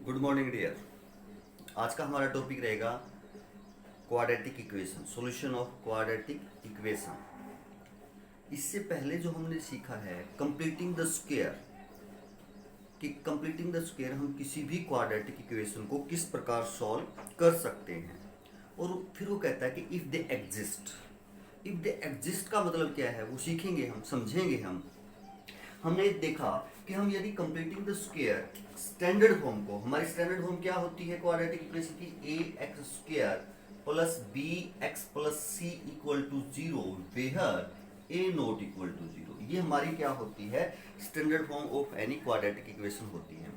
Good morning dear. आज का हमारा टॉपिक रहेगा quadratic equation, solution of quadratic equation. इससे पहले जो हमने सीखा है कंप्लीटिंग द स्क्वायर, कि कंप्लीटिंग द स्क्वायर हम किसी भी क्वाड्रेटिक इक्वेशन को किस प्रकार सॉल्व कर सकते हैं। और फिर वो कहता है कि if they exist. If they exist का मतलब क्या है वो सीखेंगे, हम समझेंगे। हमने देखा कि हम यदि completing the square standard form को, हमारी स्टैंडर्ड फॉर्म क्या होती है क्वाड्रेटिक इक्वेशन की, a x square plus b x plus c equal to zero where a not equal to zero. ये हमारी क्या होती है, standard form of any quadratic equation होती है।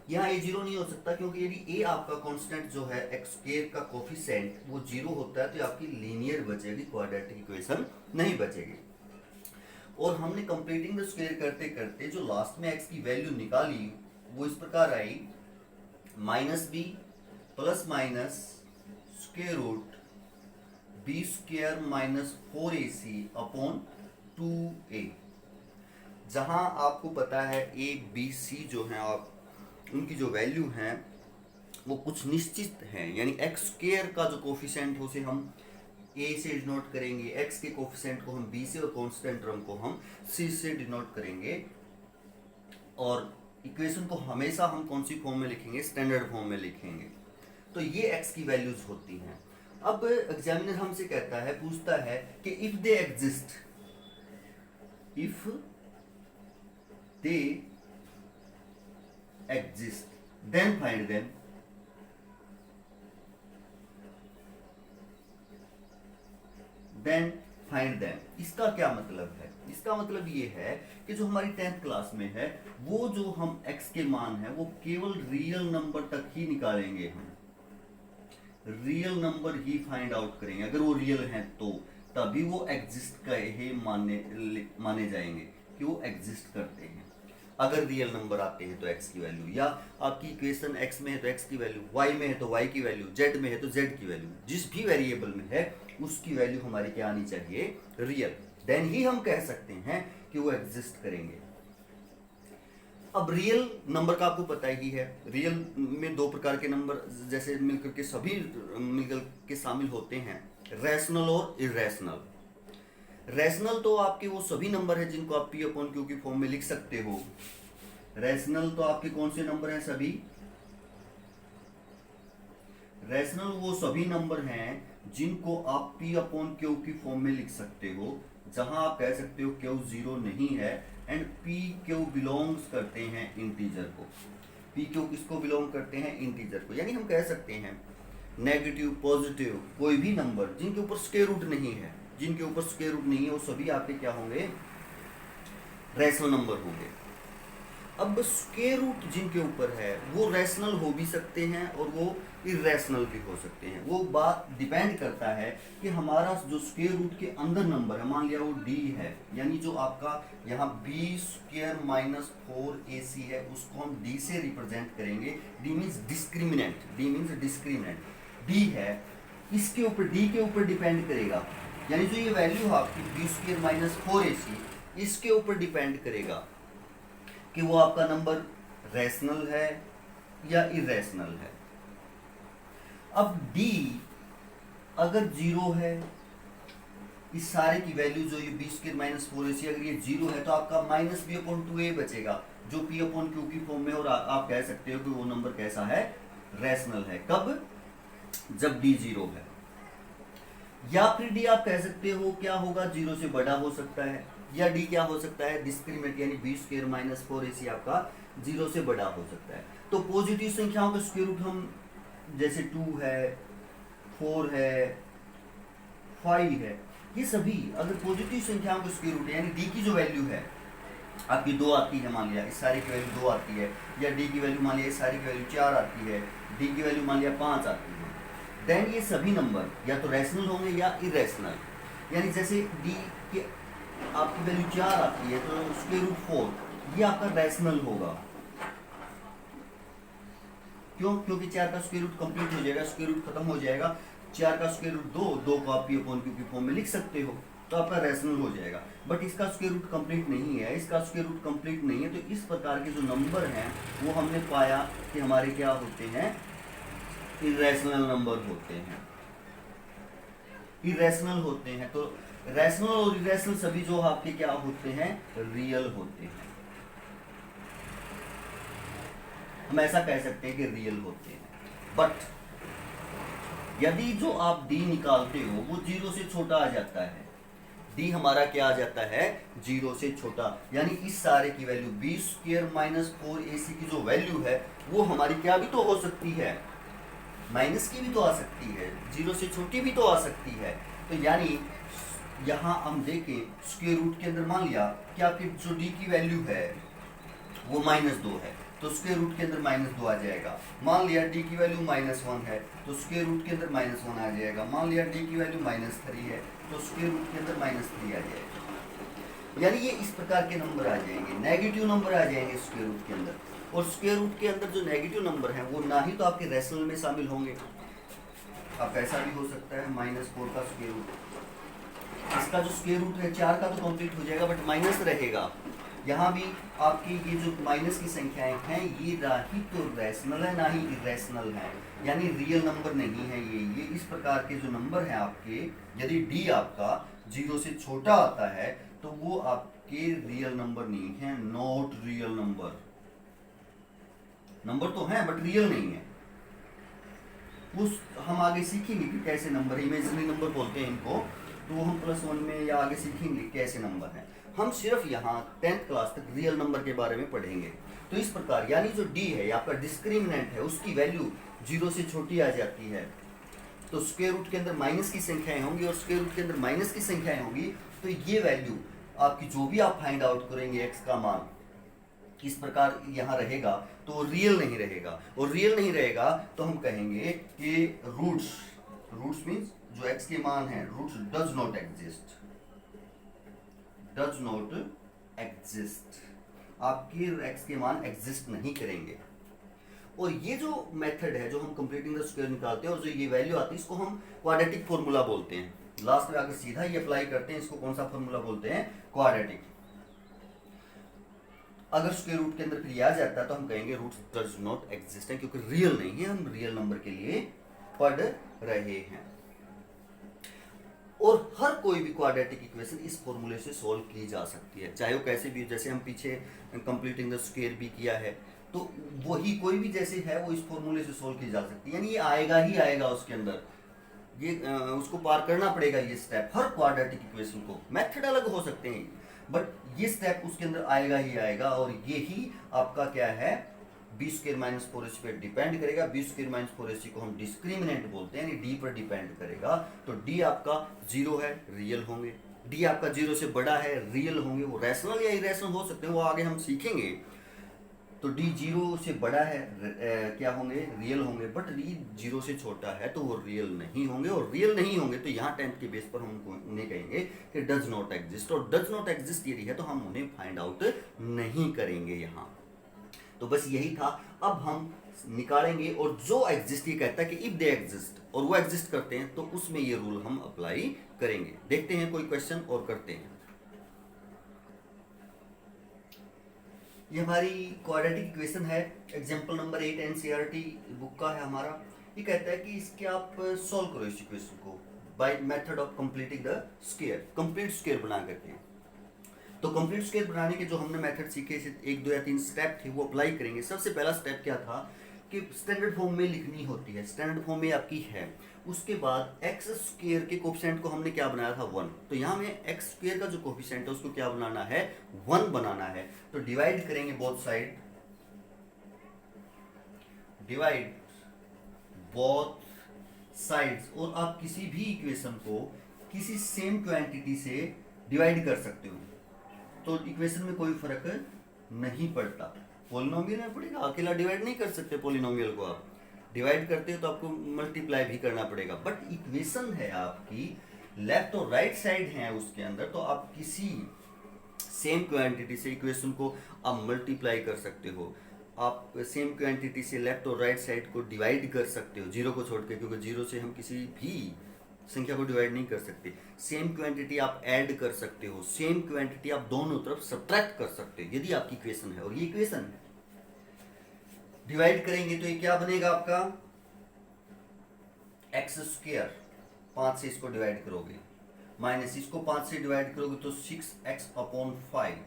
यहाँ ए जीरो नहीं हो सकता क्योंकि यदि ए आपका कांस्टेंट जो है एक्स स्क्वायर का कोफिशिएंट वो जीरो होता है तो आपकी लीनियर बचेगी, क्वाड्रेटिक इक्वेशन नहीं बचेगी। और हमने कंप्लीटिंग द स्क्वायर करते करते जो लास्ट में एक्स की वैल्यू निकाली वो इस प्रकार आई, minus b plus minus square root b square minus 4ac upon 2a। जहां आपको पता है ए बी सी जो है आप उनकी जो वैल्यू है वो कुछ निश्चित है, यानी एक्स स्क्वायर का जो कोफिशिएंट है उसे हम ए से डिनोट करेंगे, एक्स के कोफिशिएंट को हम बी से और कांस्टेंट टर्म को हम सी से डिनोट करेंगे। और इक्वेशन को हमेशा हम कौन सी फॉर्म में लिखेंगे, स्टैंडर्ड फॉर्म में लिखेंगे। तो ये एक्स की वैल्यूज होती हैं। अब एग्जामिनर हमसे कहता है, पूछता है कि if they exist, if they exist then find them. Then find them इसका क्या मतलब है? इसका मतलब ये है कि जो हमारी 10th क्लास में है वो जो हम x के मान है वो केवल रियल नंबर तक ही निकालेंगे, हम रियल नंबर ही फाइंड आउट करेंगे। अगर वो रियल हैं तो तभी वो एग्जिस्ट का ही माने जाएंगे कि वो एग्जिस्ट करते हैं। अगर रियल नंबर आते हैं तो x की वैल्यू, या आपकी इक्वेशन x में है तो x की वैल्यू, y में है तो y की वैल्यू, z में है तो z की वैल्यू, जिस भी वेरिएबल में है उसकी वैल्यू हमारी क्या आनी चाहिए, रियल। देन ही हम कह सकते हैं कि वो एग्जिस्ट करेंगे। अब रियल नंबर का आपको पता ही है, रियल में दो प्रकार के नंबर जैसे मिलकर के सभी मिलकर के शामिल होते हैं, रैशनल और इरेशनल। रैशनल तो आपके वो सभी नंबर है जिनको आप पी अपॉन क्यू की फॉर्म में लिख सकते हो। रैशनल तो आपके कौन से नंबर हैं, सभी रैशनल वो सभी नंबर हैं जिनको आप पी अपॉन क्यू की फॉर्म में लिख सकते हो, जहां आप कह सकते हो क्यू जीरो नहीं है एंड पी क्यू बिलोंग्स करते हैं इंटीजर को। पी क्यू किसको बिलोंग करते हैं, इंटीजर को। यानी हम कह सकते हैं नेगेटिव पॉजिटिव कोई भी नंबर जिनके ऊपर स्क्वायर रूट नहीं है, जिनके ऊपर स्क्वायर रूट नहीं है वो सभी आपके क्या होंगे, रैशनल नंबर होंगे। अब स्क्वायर रूट जिनके ऊपर है वो रैशनल हो भी सकते हैं और वो इरेशनल भी हो सकते हैं। वो बात डिपेंड करता है कि हमारा जो स्क्वायर रूट के अंदर नंबर है, मान लिया वो d है, यानी जो आपका यहाँ बी स्क्वायर माइनस 4ac है उसको हम d से रिप्रेजेंट करेंगे। d means discriminant, d means discriminant. d है इसके ऊपर, d के ऊपर डिपेंड करेगा, यानी जो ये वैल्यू है आपकी बी स्क्वायर माइनस 4ac इसके ऊपर डिपेंड करेगा कि वो आपका नंबर रैशनल है या इरेशनल है। अब d अगर जीरो है, इस सारे की वैल्यू जो ये बी स्क्वायर माइनस 4ac अगर ये जीरो है तो आपका माइनस बी अपॉन 2a बचेगा जो p अपॉन क्यू की फॉर्म में, और आप कह सकते हो कि वो नंबर कैसा है, रैशनल है। कब, जब d जीरो है। या फिर d आप कह सकते हो क्या होगा, जीरो से बड़ा हो सकता है, या d क्या हो सकता है, डिस्क्रिमिनेंट, यानी बी स्क्वायर माइनस 4ac आपका जीरो से बड़ा हो सकता है। तो पॉजिटिव संख्याओं का स्क्वायर रूट हम जैसे 2 है, 4 है, 5 है, ये सभी अगर पॉजिटिव संख्याओं का स्क्वायर रूट है, यानी d की जो वैल्यू है आपकी 2 आती है, मान लिया इस सारे की वैल्यू 2 आती है, या d की वैल्यू मान लिया इस सारे की वैल्यू 4 आती है, d की वैल्यू मान लिया 5 आती है, देन ये सभी नंबर या तो रैशनल होंगे या इरेशनल। यानी जैसे d के आपकी वैल्यू 4 आती है तो स्क्वायर रूट 4 ये आपका रैशनल होगा। क्यों? क्योंकि 4 का स्क्वायर रूट कंप्लीट हो जाएगा, स्क्वायर रूट खत्म हो जाएगा, 4 का स्क्वायर रूट 2, 2 को आप पी अपॉन क्यू की फॉर्म में लिख सकते हो। तो आपका रैशनल हो जाएगा। बट इसका स्क्वायर रूट कंप्लीट नहीं है, इसका स्क्वायर रूट कंप्लीट नहीं है, तो इस प्रकार के जो नंबर हैं वो हमने पाया कि हमारे क्या होते हैं, इरेशनल नंबर होते हैं, इरेशनल होते हैं। तो रैशनल और इरेशनल सभी जो आपके क्या होते हैं, रियल होते हैं। हम ऐसा कह सकते हैं कि रियल होते हैं। बट यदि जो आप d निकालते हो वो 0 से छोटा आ जाता है, d हमारा क्या आ जाता है, 0 से छोटा, यानी इस सारे की value b square minus 4ac की जो वैल्यू है वो हमारी क्या भी तो हो सकती है, माइनस की भी तो आ सकती है, 0 से छोटी भी तो आ सकती है। तो यानी यहाँ हम देखें स्क्वायर रूट के अंदर मान लिया कि आपकी जो d की वैल्यू है वो -2 है, तो स्क्वायर रूट के अंदर -2 आ जाएगा। मान लिया d की वैल्यू -1 है, तो स्क्वायर रूट के अंदर -1 आ जाएगा। मान लिया d की वैल्यू -3 है, तो स्क्वायर रूट के अंदर -3 आ जाएगा। यानी ये इस प्रकार के नंबर आ जाएंगे, नेगेटिव नंबर आ जाएंगे स्क्वायर रूट के अंदर। और स्क्वायर रूट के अंदर जो नेगेटिव नंबर हैं वो ना ही तो आपके रैशनल में शामिल होंगे, अब ऐसा भी हो सकता है -4 का स्क्वायर रूट, इसका जो स्क्वायर रूट है 4 का तो कंप्लीट हो जाएगा बट माइनस रहेगा। यहाँ भी आपकी ये जो माइनस की संख्याएं हैं ये ना ही तो रैशनल है ना ही इरेशनल है, यानी रियल नंबर नहीं है। ये इस प्रकार के जो नंबर हैं आपके, यदि d आपका 0 से छोटा आता है तो वो आपके रियल नंबर नहीं है, नॉट रियल नंबर। नंबर तो है बट रियल नहीं है। उस हम आगे सीखेंगे कि कैसे नंबर, इमेजिनरी नंबर बोलते हैं इनको, तो वो हम +1 में या आगे सीखेंगे कैसे नंबर हैं। हम सिर्फ यहाँ 10th क्लास तक रियल नंबर के बारे में पढ़ेंगे। तो इस प्रकार यानी जो d है आपका डिस्क्रिमिनेंट है, उसकी वैल्यू 0 से छोटी आ जाती है, तो स्क्वायर रूट के अंदर माइनस की संख्याएं होंगी और स्क्वायर रूट के अंदर माइनस की संख्याएं होंगी, तो ये वैल्यू आपकी जो भी आप फाइंड आउट करेंगे x का मान इस प्रकार यहाँ रहेगा तो रियल नहीं रहेगा। और रियल नहीं रहेगा तो हम कहेंगे कि रूट्स मीन्स जो x के मान है, roots does not exist, does not exist, आपके x के मान एग्जिस्ट नहीं करेंगे। और ये जो मेथड है जो हम कंप्लीटिंग द स्क्वायर निकालते हैं और जो ये वैल्यू आती है इसको हम क्वाड्रेटिक फॉर्मूला बोलते हैं। लास्ट में आकर सीधा ये अप्लाई करते हैं, इसको कौन सा फॉर्मूला बोलते हैं, क्वाड्रेटिक। अगर स्क्वायर रूट के अंदर फिर आ जाता है तो हम कहेंगे रूट्स डज नॉट एग्जिस्ट है, क्योंकि रियल नहीं है, हम रियल नंबर के लिए पढ़ रहे हैं। और हर कोई भी क्वाड्रेटिक इक्वेशन इस फॉर्मूले से सॉल्व की जा सकती है, चाहे वो कैसे भी, जैसे हम पीछे कंप्लीटिंग द स्क्वायर भी किया है, तो वही कोई भी जैसे है वो इस फॉर्मूले से सॉल्व की जा सकती है। यानी ये आएगा ही आएगा, उसके अंदर ये उसको पार करना पड़ेगा ये स्टेप। हर क्वाड्रेटिक इक्वेशन को मेथड अलग हो सकते हैं बट ये स्टेप उसके अंदर आएगा ही आएगा। और ये ही आपका क्या है, b स्क्वायर माइनस 4ac पे डिपेंड करेगा। b स्क्वायर माइनस 4ac को हम डिस्क्रिमिनेंट बोलते हैं, यानी d पर डिपेंड करेगा। तो d आपका 0 है, रियल होंगे, d आपका 0 से बड़ा है, रियल होंगे। वो रैशनल या इरेशनल हो सकते हैं, वो आगे हम सीखेंगे। तो d 0 से बड़ा है, क्या होंगे, रियल होंगे। बट d 0 से छोटा है तो वो रियल नहीं होंगे, और रियल नहीं होंगे तो यहाँ 10th के बेस पर हम उन्हें कहेंगे कि डज नॉट एग्जिस्ट। और डज नॉट एग्जिस्ट यदि है तो हम उन्हें फाइंड आउट नहीं करेंगे यहाँ। तो बस यही था। अब हम निकालेंगे, और जो एग्जिस्ट ये कहता है कि इफ दे एग्जिस्ट, और वो एग्जिस्ट करते हैं तो उसमें ये रूल हम अप्लाई करेंगे। देखते हैं कोई क्वेश्चन और करते हैं। ये हमारी क्वाड्रेटिक इक्वेशन है, एग्जांपल नंबर 8 एनसीईआरटी बुक का है हमारा। ये कहता है कि इसके आप सॉल्व करो इस इक्वेशन को by method of completing the square, complete square बना करके। तो कंप्लीट स्क्वायर बनाने के जो हमने मेथड सीखे, 1 2 या 3 स्टेप थे, वो अप्लाई करेंगे। सबसे पहला स्टेप क्या था कि स्टैंडर्ड फॉर्म में लिखनी होती है, स्टैंडर्ड फॉर्म में आपकी है। उसके बाद एक्स स्क्वायर के कोफिशिएंट को हमने क्या बनाया था, 1। तो यहाँ में एक्स स्क्वायर का जो कोफिशिएंट है उसको क्या बनाना है, 1 बनाना है। तो डिवाइड करेंगे both side, divide both sides. और आप किसी भी इक्वेशन को किसी सेम क्वांटिटी से डिवाइड कर सकते हो, तो इक्वेशन में कोई फर्क नहीं पड़ता। पॉलिनोमियल में पड़ेगा, अकेला डिवाइड नहीं कर सकते पॉलिनोमियल को। आप डिवाइड करते हो तो आपको मल्टीप्लाई भी करना पड़ेगा। बट इक्वेशन है आपकी, लेफ्ट और राइट साइड है उसके अंदर, तो आप किसी सेम क्वांटिटी से इक्वेशन को आप मल्टीप्लाई कर सकते हो। आप सेम क्वांटिटी से लेफ्ट और राइट साइड को डिवाइड कर सकते हो, 0 को छोड़ के, क्योंकि 0 से हम किसी भी संख्या को डिवाइड नहीं कर सकते। सेम क्वांटिटी आप ऐड कर सकते हो, सेम क्वांटिटी आप दोनों तरफ सब्ट्रैक्ट कर सकते हो यदि आपकी इक्वेशन है, और ये इक्वेशन है। डिवाइड करेंगे तो ये क्या बनेगा आपका एक्स स्क्वायर, 5 से इसको डिवाइड करोगे, माइनस इसको 5 से डिवाइड करोगे तो 6x/5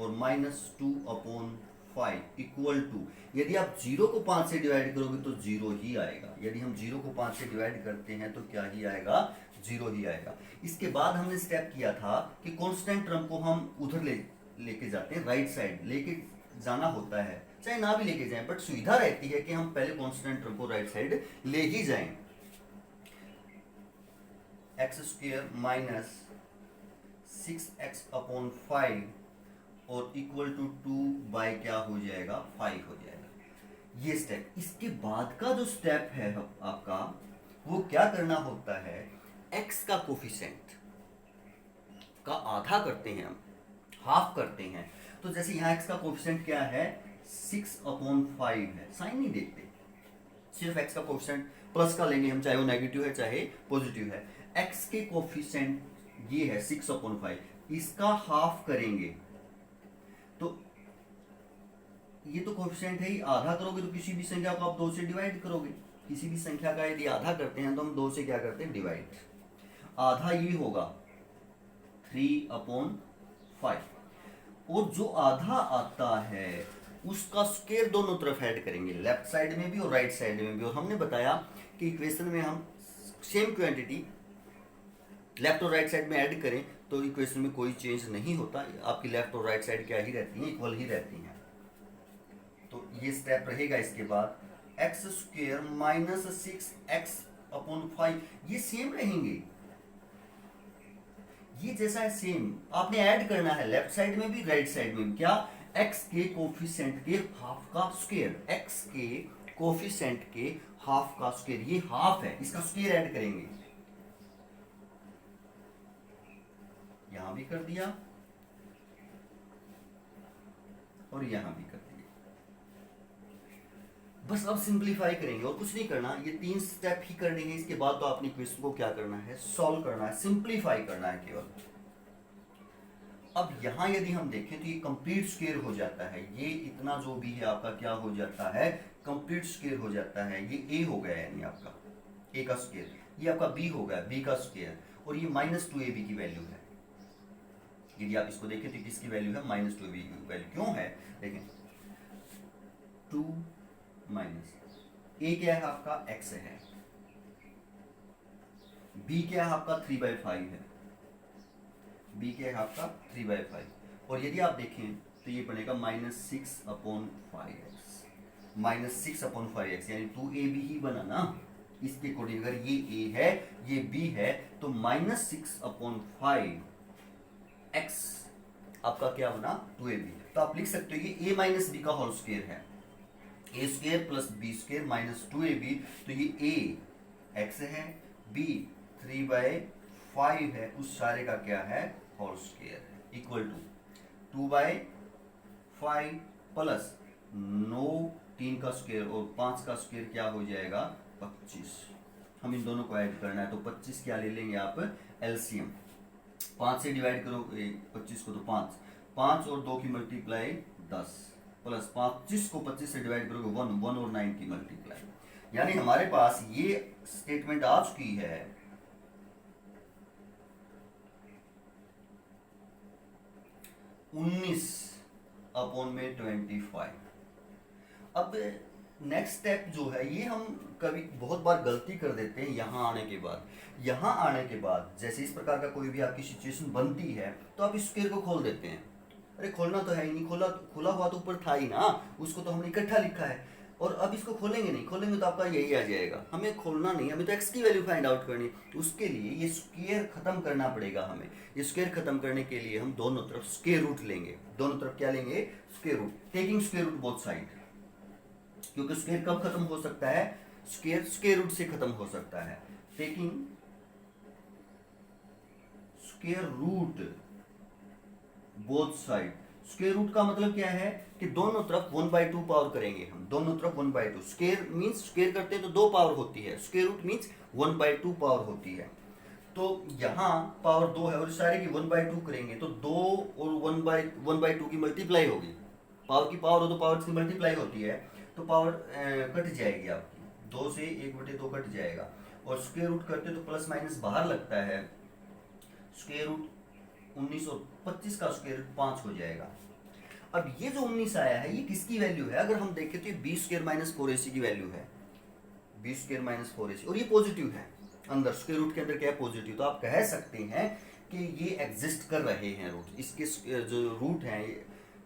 और -2/5 इक्वल टू, यदि आप 0 को 5 से डिवाइड करोगे तो 0 ही आएगा। यदि हम 0 को 5 से डिवाइड करते हैं तो क्या ही आएगा, 0 ही आएगा। इसके बाद हमने स्टेप किया था कि कांस्टेंट टर्म को हम उधर लेके जाते हैं, राइट साइड लेके जाना होता है, चाहे ना भी लेके जाएं, बट सुविधा रहती है कि हम पहले कांस्टेंट टर्म को राइट साइड ले ही जाएं। x² - 6x/5 और इक्वल टू 2 बाय क्या हो जाएगा, 5 हो जाएगा। ये स्टेप। इसके बाद का जो स्टेप है आपका, वो क्या करना होता है, x का कोफिशिएंट का आधा करते हैं हम, हाफ करते हैं। तो जैसे यहाँ x का कोफिशिएंट क्या है, 6/5 है, साइन नहीं देखते, सिर्फ x का कोफिशिएंट प्लस का लेंगे हम, चाहे वो नेगेटिव है चाहे पॉजिटिव है। x के कोफिशिएंट ये है 6/5, इसका हाफ करेंगे तो ये तो कोफिशिएंट है ही, आधा करोगे तो किसी भी संख्या को आप 2 से डिवाइड करोगे। किसी भी संख्या का यदि आधा करते हैं तो हम 2 से क्या करते हैं, डिवाइड। आधा ये होगा 3/5, और जो आधा आता है उसका स्क्वायर दोनों तरफ ऐड करेंगे, लेफ्ट साइड में भी और राइट साइड में भी। और हमने बताया कि इक्वेशन में हम सेम क्वांटिटी लेफ्ट और राइट साइड में ऐड करें तो इक्वेशन में कोई चेंज नहीं होता, आपकी लेफ्ट और राइट साइड क्या ही रहती हैं, इक्वल ही रहती हैं। तो ये स्टेप रहेगा। इसके बाद x² - 6x/5 ये सेम रहेंगे, ये जैसा है सेम, आपने ऐड करना है लेफ्ट साइड में भी राइट साइड में भी। क्या, x के कोफिशिएंट के हाफ का स्क्वायर, x के कोफिशिएंट के हाफ का स्क्वायर, ये हाफ है, इसका स्क्वायर ऐड करेंगे। यहां भी कर दिया और यहां भी कर दिया। बस अब सिंपलीफाई करेंगे और कुछ नहीं करना, ये 3 स्टेप ही करने हैं। इसके बाद तो अपनी क्वेश्चन को क्या करना है, सॉल्व करना है, सिंपलीफाई करना है केवल। अब यहां यदि हम देखें तो ये कंप्लीट स्क्वायर हो जाता है, ये इतना जो भी है आपका क्या हो जाता है, कंप्लीट स्क्वायर हो जाता है। ये a हो गया यानी आपका a का स्क्वायर, ये आपका b हो गया b का स्क्वायर, और ये -2ab की वैल्यू है। यदि आप इसको देखें तो किसकी वैल्यू है, -2ab की वैल्यू। क्यों है देखें, 2 a क्या है आपका, x है, b क्या है आपका 3/5 है, b क्या है आपका 3/5, और यदि आप देखें तो ये बनेगा -6/5x, -6/5x यानी 2ab ही बना ना। इसके अकॉर्डिंग अगर ये a है ये b है तो -6/5x आपका क्या बना, 2ab। तो आप लिख सकते हो ये a - b का होल स्क्वायर है, a² + b² - 2ab। तो ये a x है, b 3/5 है, उस सारे का क्या है, होल स्क्वायर है, इक्वल टू 2/5 प्लस 9 3 का स्क्वायर और 5 का स्क्वायर क्या हो जाएगा, 25। हम इन दोनों को ऐड करना है तो 25 क्या ले लेंगे आप, एलसीएम। 5 से डिवाइड करो 25 को तो 5 और 2 की मल्टीप्लाई 10 प्लस 25 को 25 से डिवाइड करोगे 1 और 9 की मल्टीप्लाई। यानी हमारे पास ये स्टेटमेंट आ चुकी है 19/25। अब नेक्स्ट स्टेप जो है ये हम कभी बहुत बार गलती कर देते हैं। यहाँ आने के बाद जैसे इस प्रकार का कोई भी आपकी सिचुएशन बनती है तो आप इस स्क्वायर को खोल देते हैं। अरे खोलना तो है ही नहीं, खोला हुआ तो ऊपर था ही ना, उसको तो हमने इकट्ठा लिखा है, और अब इसको खोलेंगे तो आपका यही आ जाएगा। हमें खोलना नहीं, हमें तो x की वैल्यू फाइंड आउट करनी। उसके लिए ये स्क्वायर खत्म करना पड़ेगा हमें। ये स्क्वायर खत्म करने के लिए हम दोनों तरफ स्क्वायर रूट लेंगे। दोनों तरफ क्या लेंगे, square root, taking square root both side. क्योंकि स्क्वायर कब खत्म हो सकता है, स्क्वायर रूट से खत्म हो सकता है। Taking square root both side. Square root का मतलब क्या है कि दोनों तरफ 1/2 पावर करेंगे हम, दोनों तरफ 1/2। स्क्वायर मींस स्क्वायर करते हैं तो 2 पावर होती है, स्क्वायर रूट मींस 1/2 पावर होती है। तो यहाँ पावर 2 है और सारे की 1/2 करेंगे तो 2 और 1/2 की मल्टीप्लाई होगी। पावर की पावर हो तो पावर की मल्टीप्लाई होती है, तो पावर कट जाएगी आपकी, 2 से 1/2 कट जाएगा। और स्क्वायर रूट करते तो प्लस माइनस बाहर लगता है, स्क्वायर रूट 19 और 25 का स्क्वायर रूट 5 हो जाएगा। अब ये जो 19 आया है ये किसकी वैल्यू है? अगर हम देखें तो ये बी स्क्वायर माइनस 4ac की वैल्यू है, बी स्क्वायर माइनस 4ac, और ये पॉजिटिव है, अंदर स्क्वायर रूट के अंदर क्या है? पॉजिटिव। तो आप कह सकते हैं कि ये एग्जिस्ट कर रहे हैं रूट, इसके जो रूट हैं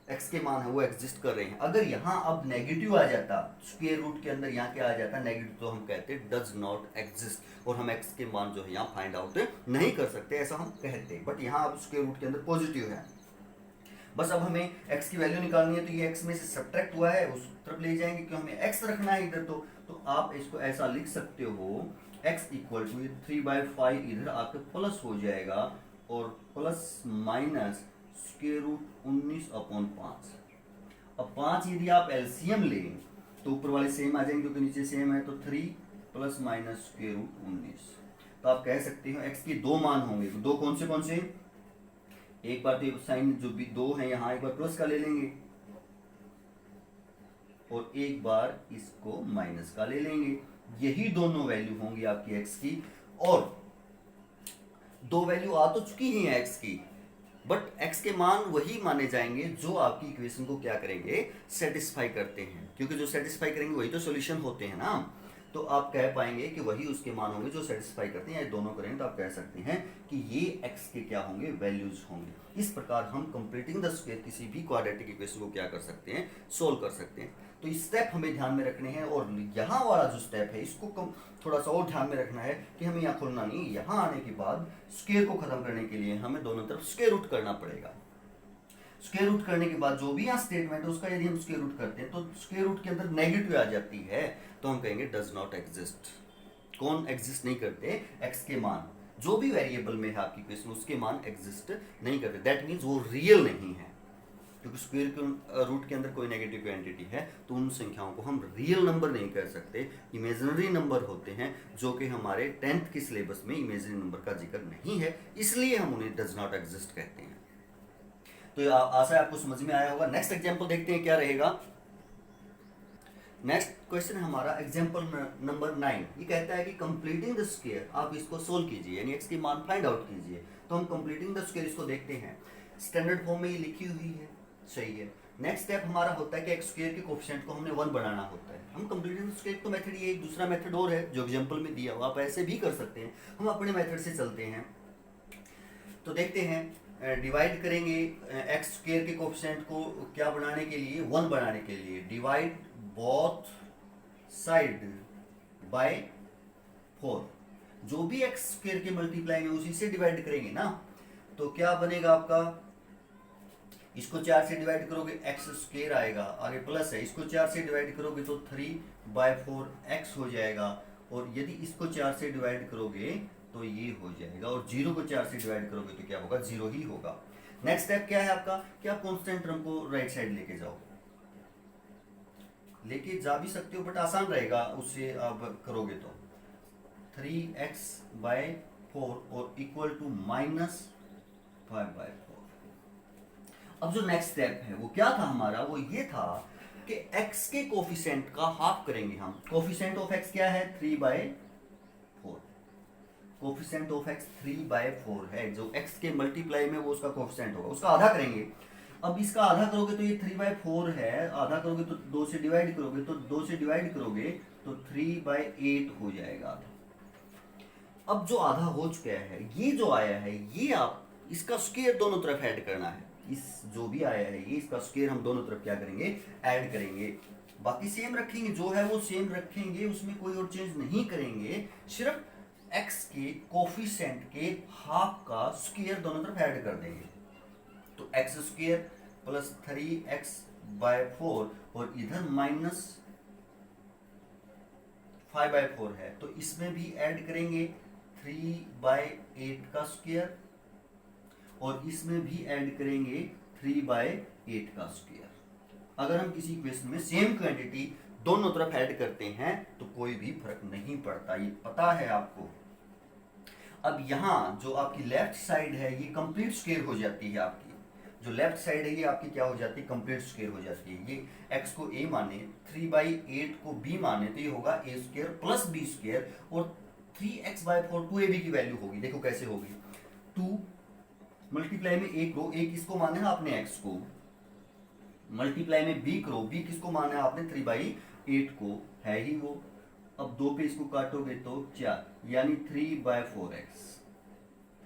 एक्स के मान है वो एग्जिस्ट कर रहे हैं। अगर यहाँ अब नेगेटिव आ जाता स्क्वायर रूट के अंदर, यहाँ क्या आ जाता नेगेटिव, तो हम कहते डज नॉट एग्जिस्ट और हम एक्स के मान जो है यहाँ फाइंड आउट नहीं कर सकते, ऐसा हम कहते। बट यहाँ अब स्क्वायर रूट के अंदर पॉजिटिव है, बस अब हमें x की वैल्यू निकालनी है, तो ये x में से सब्ट्रैक्ट हुआ है उस तरफ ले जाएंगे क्यों हमें x रखना है इधर। तो आप इसको ऐसा लिख सकते हो x इक्वल टू 3/5 इधर आकर प्लस हो जाएगा और प्लस माइनस स्क्वायर रूट 19/5। अब 5 यदि आप एलसीएम लें तो ऊपर वाले सेम आ जाएंगे क्योंकि नीचे सेम है, तो 3 प्लस माइनस स्क्वायर रूट 19। तो आप कह सकते हो x के दो मान होंगे, तो दो कौन से? एक बार तो साइन जो भी 2 है यहाँ एक बार प्लस का ले लेंगे और एक बार इसको माइनस का ले लेंगे। यही दोनों वैल्यू होंगी आपकी x की, और दो वैल्यू आ तो चुकी ही है x की, बट x के मान वही माने जाएंगे जो आपकी इक्वेशन को क्या करेंगे? सेटिस्फाई करते हैं, क्योंकि जो सेटिस्फाई करेंगे वही तो सॉल्यूशन होते हैं ना। तो आप कह पाएंगे कि वही उसके मान होंगे जो सेटिस्फाई करते हैं, या दोनों करेंगे तो आप कह सकते हैं कि ये x के क्या होंगे? वैल्यूज होंगे। इस प्रकार हम कंप्लीटिंग द स्क्वायर किसी भी क्वाड्रेटिक इक्वेशन को क्या कर सकते हैं? सोल्व कर सकते हैं। तो इस स्टेप हमें ध्यान में रखने हैं, और यहाँ वाला जो स्टेप है इसको थोड़ा सा और ध्यान में रखना है कि हमें यहाँ खोलना नहीं, यहाँ आने के बाद स्क्वायर को खत्म करने के लिए हमें दोनों तरफ स्क्वायर रूट करना पड़ेगा। स्क्वायर रूट करने के बाद जो भी यहाँ स्टेटमेंट है उसका यदि हम स्क्वायर रूट करते हैं तो स्क्वायर रूट के अंदर नेगेटिव आ जाती है, तो हम कहेंगे डज नॉट एग्जिस्ट। कौन एग्जिस्ट नहीं करते? एक्स के मान, जो भी वेरिएबल में है आपकी इक्वेशन उसके मान एग्जिस्ट नहीं करते। दैट मीन्स वो रियल नहीं है, क्योंकि स्क्वायर रूट के अंदर कोई नेगेटिव क्वांटिटी है तो उन संख्याओं को हम रियल नंबर नहीं कर सकते, इमेजिनरी नंबर होते हैं, जो कि हमारे 10th के सिलेबस में इमेजिनरी नंबर का जिक्र नहीं है, इसलिए हम उन्हें डज नॉट एग्जिस्ट कहते हैं। तो आशा है आपको समझ में आया होगा। नेक्स्ट एग्जांपल देखते हैं क्या रहेगा। नेक्स्ट क्वेश्चन हमारा एग्जांपल नंबर 9। ये कहता है कि कंप्लीटिंग द स्क्वायर, आप इसको सोल्व कीजिए यानी x की मान फाइंड आउट कीजिए। तो हम कंप्लीटिंग द स्क्वायर इसको देखते हैं, स्टैंडर्ड फॉर्म में ये लिखी हुई है, सही है। नेक्स्ट स्टेप हमारा होता है कि x स्क्वायर के कोफिशिएंट को हमने 1 बनाना होता है। हम कंप्लीटिंग द स्क्वायर तो मेथड ये एक दूसरा मेथड और है जो एग्जांपल में दिया हुआ, आप ऐसे भी कर सकते हैं, हम अपने मेथड से चलते हैं। तो देखते हैं, डिवाइड करेंगे एक्स स्क्वायर के कोफिशिएंट को क्या बनाने के लिए? 1 बनाने के लिए। डिवाइड बोथ साइड बाय 4, जो भी एक्स स्क्वायर के मल्टीप्लाई में उसी से डिवाइड करेंगे ना, तो क्या बनेगा आपका? इसको 4 से डिवाइड करोगे एक्स स्क्वायर आएगा, आगे प्लस है, इसको 4 से डिवाइड करोगे तो 3/4x हो जाएगा, और यदि इसको 4 से डिवाइड करोगे तो ये हो जाएगा, और 0 को 4 से डिवाइड करोगे तो क्या होगा? 0 ही होगा। नेक्स्ट स्टेप क्या है आपका? कि आप कांस्टेंट टर्म को राइट साइड लेके जाओ, लेके जा भी सकते हो बट आसान रहेगा उससे आप करोगे तो 3x/4 और इक्वल टू -5/4। अब जो नेक्स्ट स्टेप है वो क्या था हमारा? वो ये था कि x के कोफिशिएंट का हाफ करेंगे हम। कोफिशिएंट ऑफ x क्या है? 3/4। कोफिशिएंट ऑफ x 3/4 है, जो x के मल्टीप्लाई में वो उसका कोफिशिएंट होगा, उसका आधा करेंगे। अब इसका आधा करोगे तो ये 3/4 है, आधा करोगे तो 2 से डिवाइड करोगे, तो 2 से डिवाइड करोगे तो 3/8 हो जाएगा। अब जो आधा हो चुका है, ये जो आया है, ये आप इसका स्क्वायर दोनों तरफ ऐड करना है। इस जो भी आया है ये इसका स्क्वायर हम दोनों तरफ क्या करेंगे? ऐड करेंगे। बाकी सेम रखेंगे, जो है वो सेम रखेंगे, उसमें कोई और चेंज नहीं करेंगे, सिर्फ x के कोफिशिएंट के हाफ का स्क्वायर दोनों तरफ ऐड कर देंगे। तो x स्क्वायर प्लस 3x/4 और इधर -5/4 है, तो इसमें भी ऐड करेंगे 3/8 का स्क्वायर, और इसमें भी ऐड करेंगे 3/8 का स्क्वायर। अगर हम किसी इक्वेशन में सेम क्वांटिटी दोनों तरफ ऐड करते हैं तो कोई भी फर्क नहीं पड़ता, ये पता है आपको। अब यहाँ जो आपकी लेफ्ट साइड है ये कंप्लीट स्क्वायर हो जाती है, आपकी जो लेफ्ट साइड है ये आपकी क्या हो जाती है, कंप्लीट स्क्वायर हो जाती है। ये x को a माने, 3/8 को b माने, तो ये होगा a square plus b square, और 3x/4 2ab की वैल्यू होगी। देखो कैसे होगी, 2 मल्टीप्लाई में एक रो, एक किसको माना है आपने x को, मल्टीप्लाई में b करो, b किसको माना है आपने 3/8 को, है ही वो। अब 2 पे इसको काटोगे तो 4, यानी 3/4x।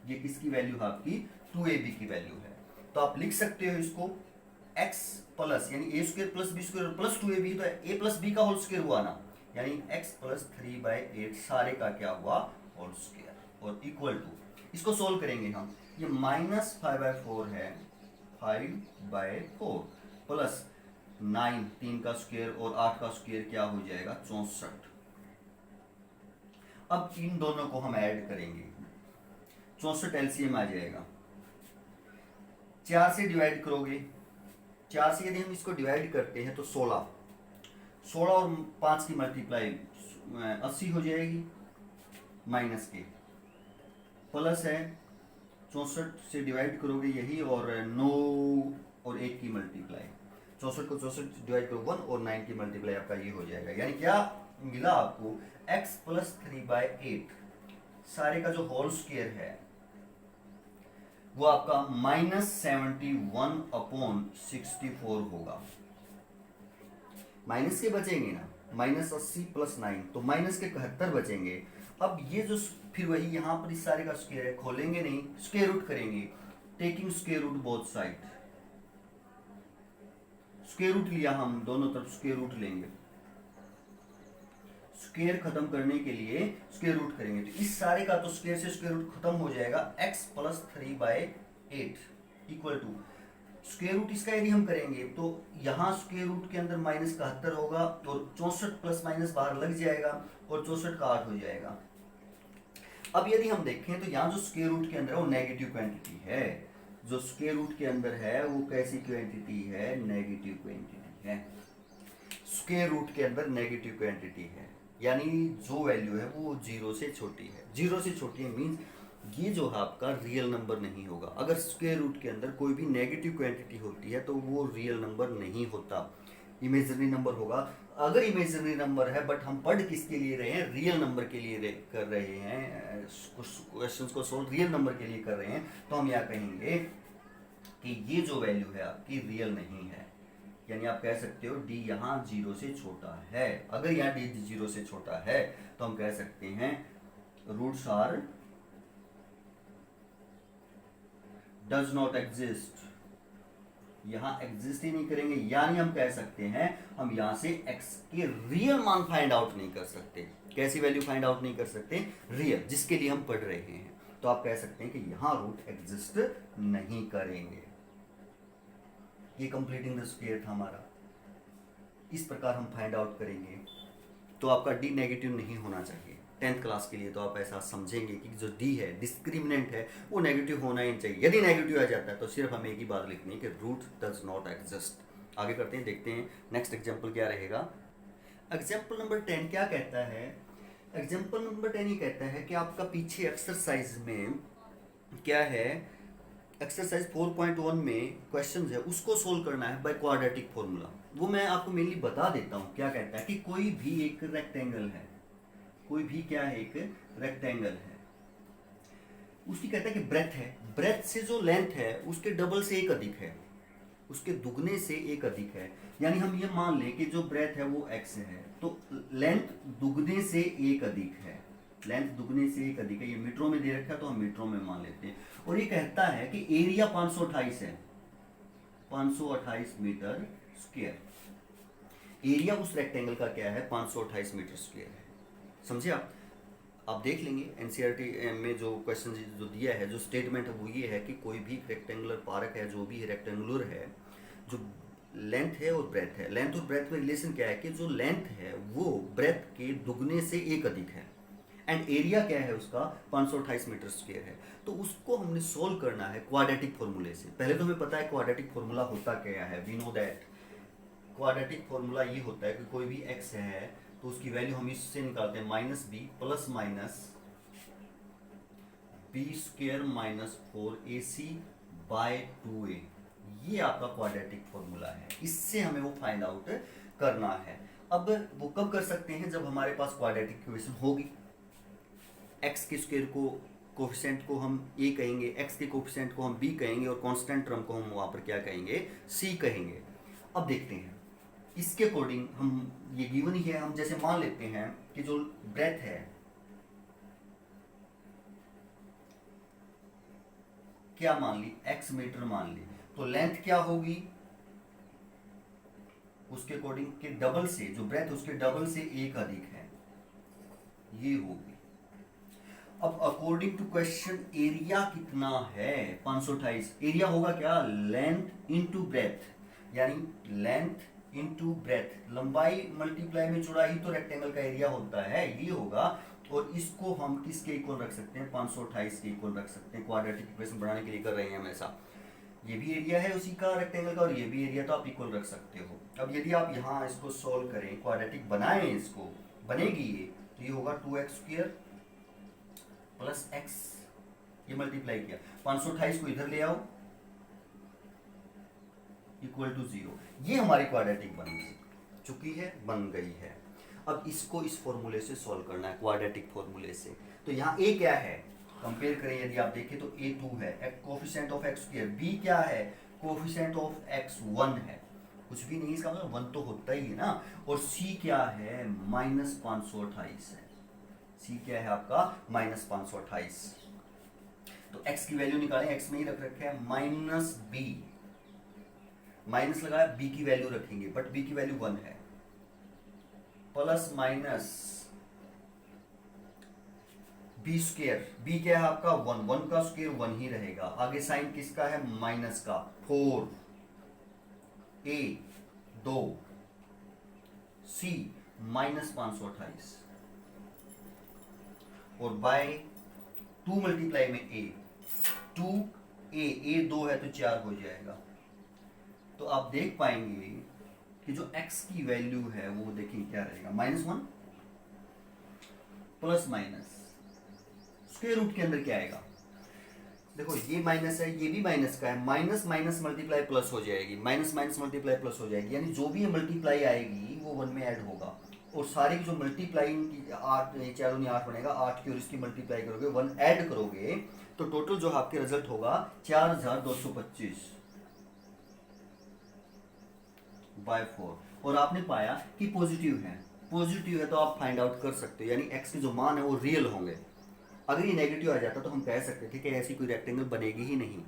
ये किसकी वैल्यू है आपकी, 2ab की वैल्यू है। तो आप लिख सकते हो इसको x प्लस यानी a square plus b square plus 2ab, तो a प्लस b का होल स्क्वायर हुआ ना, यानी x प्लस 3/8 सारे का क्या हुआ, होल स्क्वायर, और इक्वल टू, इसको सोल्व करेंगे हम, ये -5/4 है, 5/4 प्लस 9 3 का स्क्वायर और 8 का स्क्वायर क्या हो जाएगा, 64। अब इन दोनों को हम ऐड करेंगे, 64 एलसीएम आ जाएगा। 4 से डिवाइड करोगे, 4 से यदि हम इसको डिवाइड करते हैं तो 16, 16 और 5 की मल्टीप्लाई 80 हो जाएगी, माइनस के प्लस है 64 से डिवाइड करोगे यही, और 9 और 1 की मल्टीप्लाई, 64 को 64 डिवाइड करो 1 और 9 की मल्टीप्लाई आपका ये हो जाएगा। यानी क्या मिला आपको, x प्लस 3/8 सारे का जो होल स्क्वायर है वो आपका -71/64 होगा। माइनस के बचेंगे ना, -80 प्लस 9 तो माइनस के 71 बचेंगे। अब ये जो फिर वही यहाँ पर इस सारे का स्क्वायर है, खोलेंगे नहीं, स्क्वायर रूट करेंगे, taking square root both side, square root लिया, हम दोनों तरफ स्क्वायर रूट लेंगे, स्क्वायर खत्म करने के लिए स्क्वायर रूट करेंगे, तो इस सारे का तो स्क्वायर से स्क्वायर रूट खत्म हो जाएगा, x plus 3/8 equal to square root इसका यदि हम करेंगे तो यहाँ स्क्वायर रूट के अंदर -71 होगा, और 64 प्लस माइनस बाहर लग जाएगा, और 64 का 8 हो जाएगा। अब यदि हम देखें तो यहाँ जो स्क्वायर रूट के अंदर है वो नेगेटिव क्वांटिटी है, जो स्क्वायर रूट के अंदर है वो कैसी क्वांटिटी है, नेगेटिव क्वांटिटी है, स्क्वायर रूट के अंदर नेगेटिव क्वांटिटी है, यानी जो वैल्यू है वो 0 से छोटी है। 0 से छोटी है मीन्स ये जो है आपका रियल नंबर नहीं होगा। अगर स्क्वायर रूट के अंदर कोई भी नेगेटिव क्वांटिटी होती है तो वो रियल नंबर नहीं होता, इमेजिनरी नंबर होगा। अगर इमेजिनरी नंबर है बट हम पढ़ किसके लिए रहे हैं, रियल नंबर के लिए कर रहे हैं, क्वेश्चंस को सोल्व रियल नंबर के लिए कर रहे हैं, तो हम यहाँ कहेंगे कि ये जो वैल्यू है आपकी रियल नहीं है, यानी आप कह सकते हो d यहाँ 0 से छोटा है। अगर यहाँ d 0 से छोटा है तो हम कह सकते हैं roots are does not exist, यहाँ एग्जिस्ट ही नहीं करेंगे, यानी हम कह सकते हैं हम यहाँ से x के रियल मान फाइंड आउट नहीं कर सकते। कैसी वैल्यू फाइंड आउट नहीं कर सकते, रियल, जिसके लिए हम पढ़ रहे हैं। तो आप कह सकते हैं कि यहाँ रूट एग्जिस्ट नहीं करेंगे। ये कंप्लीटिंग द स्क्वायर था हमारा, इस प्रकार हम फाइंड आउट करेंगे। तो आपका डी नेगेटिव नहीं होना चाहिए 10th क्लास के लिए, तो आप ऐसा समझेंगे कि जो डी है डिस्क्रिमिनेंट है वो नेगेटिव होना ही चाहिए। यदि नेगेटिव आ जाता है तो सिर्फ हमें एक ही बात लिखनी है कि रूट डज नॉट एग्जिस्ट। आगे करते हैं, देखते हैं नेक्स्ट एग्जाम्पल क्या रहेगा। एग्जाम्पल नंबर 10 क्या कहता है, एग्जाम्पल नंबर 10 ये कहता है कि आपका पीछे एक्सरसाइज में क्या है, एक्सरसाइज 4.1 में क्वेश्चन है उसको सोल्व करना है बाय क्वाड्रेटिक फॉर्मूला। वो मैं आपको मेनली बता देता हूँ क्या कहता है कि कोई भी एक रेक्टेंगल है, कोई भी क्या है, एक रेक्टेंगल है, उसकी कहता है कि ब्रेथ है, ब्रेथ से जो लेंथ है उसके डबल से एक अधिक है, उसके दुगने से एक अधिक है। यानी हम ये मान लें कि जो ब्रेथ है वो x है, तो लेंथ दुगने से एक अधिक है, लेंथ दुगने से एक अधिक है। ये मीटरों में दे रखा है तो हम मीटरों में मान लेते हैं। और ये कहता है कि एरिया 528 है, 528 मीटर स्क्वायर। एरिया उस रेक्टेंगल का क्या है, 528 मीटर स्क्वायर है। समझे आप देख लेंगे एनसीईआरटी में जो क्वेश्चन जो दिया है, जो स्टेटमेंट है वो ये है कि कोई भी रेक्टेंगुलर पार्क है, जो भी रेक्टेंगुलर है, जो लेंथ है और ब्रेथ है, लेंथ और ब्रेथ में रिलेशन क्या है कि जो लेंथ है वो ब्रेथ के दुगने से एक अधिक है, एंड एरिया क्या है उसका 528 मीटर स्क्वायर है। तो उसको हमने सोल्व करना है क्वाड्रेटिक फॉर्मूले से। पहले तो हमें पता है क्वाड्रेटिक फॉर्मूला होता क्या है, we know that quadratic formula ये होता है कि कोई भी x है तो उसकी वैल्यू हम इससे निकालते हैं -b plus minus b square minus 4ac by 2a, ये आपका क्वाड्रेटिक फॉर्मूला है। इससे हमें वो फाइंड आउट करना है। अब वो कब कर सकते हैं, जब हमारे पास क्वाड्रेटिक इक्वेशन होगी। एक्स के स्क्वायर को कोफिशिएंट को हम ए कहेंगे, एक्स के कोफिशिएंट को हम बी कहेंगे और कांस्टेंट टर्म को हम वहां पर क्या कहेंगे, सी कहेंगे। अब देखते हैं इसके अकॉर्डिंग, हम ये गिवन ही है, हम जैसे मान लेते हैं कि जो ब्रेथ है, क्या मान ली, एक्स मीटर मान ली, तो लेंथ क्या होगी उसके अकॉर्डिंग के डबल से, जो ब्रेथ उसके डबल से एक अधिक है, ये होगी। अब अकॉर्डिंग टू क्वेश्चन एरिया कितना है, 528। एरिया होगा क्या, लेंथ इनटू ब्रेथ, यानी लेंथ इनटू ब्रेथ, लंबाई मल्टीप्लाई में चौड़ाई, तो रेक्टेंगल का एरिया होता है, ये होगा। और इसको हम किसके इक्वल रख सकते हैं, 528 के इक्वल रख सकते हैं। क्वाड्रेटिक इक्वेशन बनाने के लिए कर रहे हैं हमेशा। ये भी एरिया है उसी का रेक्टेंगल का और ये भी एरिया, तो आप इक्वल रख सकते हो। अब यदि आप यहाँ इसको सोल्व करें, क्वाड्रेटिक बनाएं, इसको बनेगी ये, तो ये होगा 2x स्क्वायर प्लस x, ये मल्टीप्लाई किया, 528 को इधर ले आओ, इक्वल टू 0। ये हमारी क्वाड्रेटिक बन चुकी है, बन गई है। अब इसको इस फॉर्मूले से सॉल्व करना है, क्वाड्रेटिक फॉर्मूले से। तो यहाँ a क्या है, कंपेयर करें, यदि आप देखें तो a 2 है, coefficient of x square, b क्या है, कोफिशिएंट ऑफ x 1 है, कुछ भी नहीं, इसका मतलब 1 तो होता ही है ना। और c क्या है, माइनस 528 है, c क्या है आपका माइनस 528। तो x की वैल्यू निकालें, x में ही रख रखे हैं माइनस b, माइनस लगाया, b की वैल्यू रखेंगे, बट b की वैल्यू 1 है, plus minus b square, b क्या है आपका 1, 1 का स्क्वायर 1 ही रहेगा, आगे साइन किसका है, माइनस का, 4 a 2 c माइनस 528 और बाय 2 मल्टीप्लाई में a, 2a 2 है तो 4 हो जाएगा। तो आप देख पाएंगे कि जो x की वैल्यू है वो देखें क्या रहेगा, -1 प्लस माइनस स्क्वायर रूट के अंदर क्या आएगा, देखो ये माइनस है, ये भी माइनस का है, माइनस माइनस मल्टीप्लाई प्लस हो जाएगी, माइनस माइनस मल्टीप्लाई प्लस हो जाएगी, यानी जो भी मल्टीप्लाई आएगी वो 1 में ऐड होगा। और सारी की जो मल्टीप्लाइंग की 8, 4 दूनी 8 बनेगा, 8 की और इसकी मल्टीप्लाई करोगे, 1 ऐड करोगे, तो टोटल जो आपके रिजल्ट होगा 4225 बाय 4। और आपने पाया कि पॉजिटिव है, पॉजिटिव है तो आप फाइंड आउट कर सकते हो, यानी x के जो मान है वो रियल होंगे। अगर ये नेगेटिव आ जाता तो हम कह सकते थे कि ऐसी कोई रेक्टेंगल बनेगी ही नहीं,